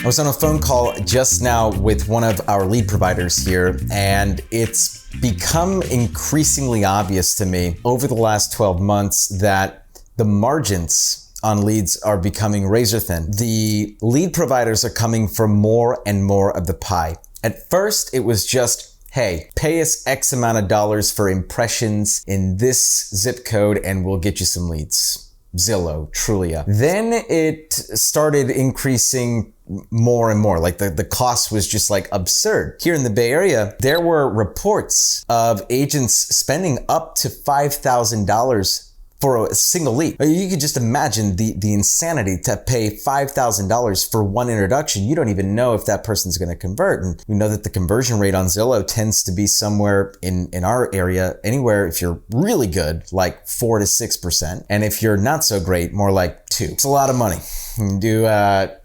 I was on a phone call just now with one of our lead providers here, and it's become increasingly obvious to me over the last 12 months that the margins on leads are becoming razor thin. The lead providers are coming for more and more of the pie. At first, it was just, hey, pay us X amount of dollars for impressions in this zip code and we'll get you some leads. Zillow, Trulia. Then it started increasing more and more. Like the cost was just like absurd. Here in the Bay Area, there were reports of agents spending up to $5,000 for a single lead. You could just imagine the insanity to pay $5,000 for one introduction. You don't even know if that person's going to convert. And we know that the conversion rate on Zillow tends to be somewhere in our area, anywhere if you're really good, like 4 to 6%. And if you're not so great, more like 2. It's a lot of money. You can do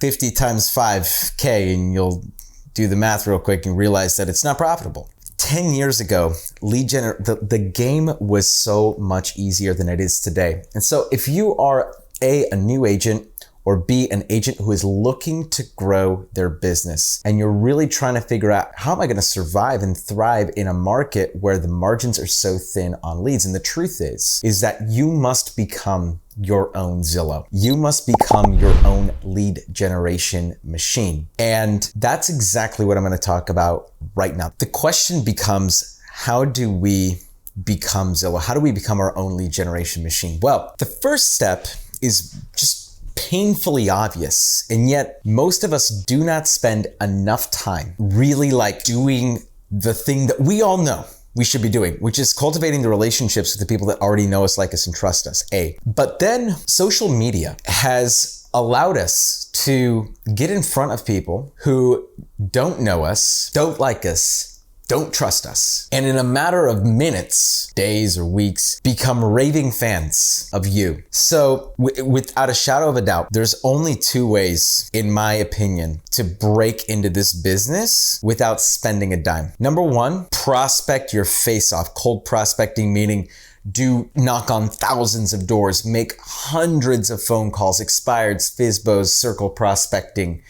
50 times 5K and you'll do the math real quick and realize that it's not profitable. 10 years ago, the game was so much easier than it is today. And so if you are a new agent, or B, an agent who is looking to grow their business, and you're really trying to figure out, how am I going to survive and thrive in a market where the margins are so thin on leads? And the truth is that you must become your own Zillow. You must become your own lead generation machine. And that's exactly what I'm going to talk about right now. The question becomes, how do we become Zillow? How do we become our own lead generation machine? Well, the first step is just painfully obvious, and yet most of us do not spend enough time really like doing the thing that we all know we should be doing, which is cultivating the relationships with the people that already know us, like us, and trust us. But then social media has allowed us to get in front of people who don't know us, don't like us, don't trust us, and in a matter of minutes, days or weeks, become raving fans of you. So without a shadow of a doubt, there's only 2 ways, in my opinion, to break into this business without spending a dime. Number 1, prospect your face off. Cold prospecting, meaning do knock on thousands of doors, make hundreds of phone calls, expireds, FSBOs, circle prospecting,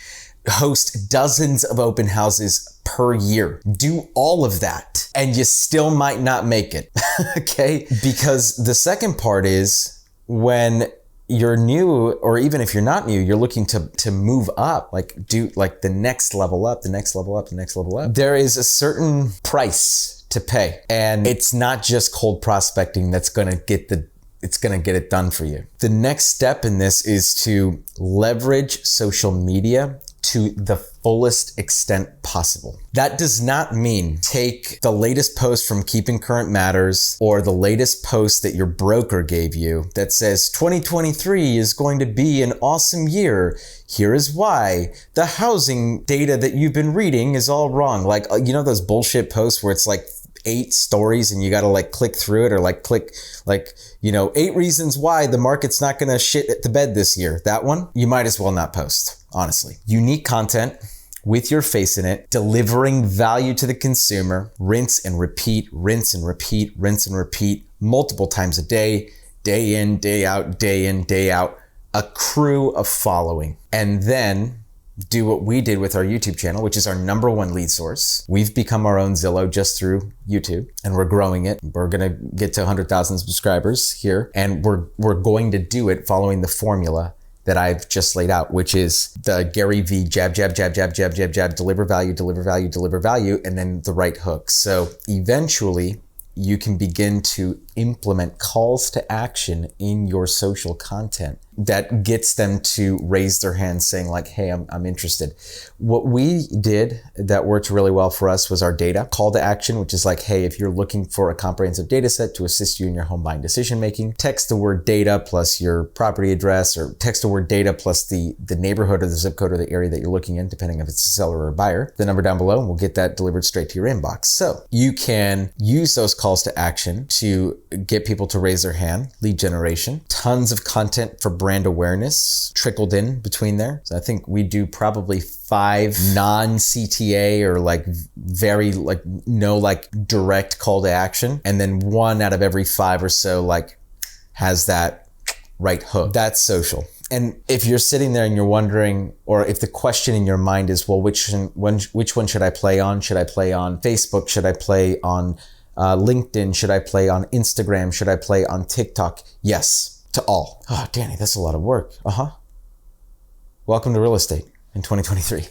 host dozens of open houses per year. Do all of that and you still might not make it, okay? Because the second part is, when you're new, or even if you're not new, you're looking to move up, like do like the next level up, the next level up, the next level up. There is a certain price to pay, and it's not just cold prospecting that's gonna get it done for you. The next step in this is to leverage social media to the fullest extent possible. That does not mean take the latest post from Keeping Current Matters or the latest post that your broker gave you that says 2023 is going to be an awesome year. Here is why. The housing data that you've been reading is all wrong. Like, you know those bullshit posts where it's like 8 stories and you got to like click through it, or like click like, 8 reasons why the market's not going to shit at the bed this year. That one, you might as well not post, honestly. Unique content with your face in it, delivering value to the consumer, rinse and repeat, rinse and repeat, rinse and repeat multiple times a day, day in, day out, day in, day out, a crew of following. And then do what we did with our YouTube channel, which is our number 1 lead source. We've become our own Zillow just through YouTube, and we're growing it. We're gonna get to 100,000 subscribers here, and we're going to do it following the formula that I've just laid out, which is the Gary V jab, jab, jab, jab, jab, jab, jab, deliver value, deliver value, deliver value, and then the right hook. So eventually you can begin to implement calls to action in your social content that gets them to raise their hand saying like, hey, I'm interested. What we did that worked really well for us was our data call to action, which is like, hey, if you're looking for a comprehensive data set to assist you in your home buying decision making, text the word data plus your property address, or text the word data plus the neighborhood or the zip code or the area that you're looking in, depending if it's a seller or a buyer, the number down below, and we'll get that delivered straight to your inbox. So you can use those calls to action to get people to raise their hand, lead generation, tons of content for brand awareness trickled in between there. So I think we do probably 5 non-CTA or like very like no like direct call to action. And then 1 out of every 5 or so like has that right hook. That's social. And if you're sitting there and you're wondering, or if the question in your mind is, well, which one should I play on? Should I play on Facebook? Should I play on LinkedIn? Should I play on Instagram? Should I play on TikTok? Yes, to all. Oh, Danny, that's a lot of work. Welcome to real estate in 2023.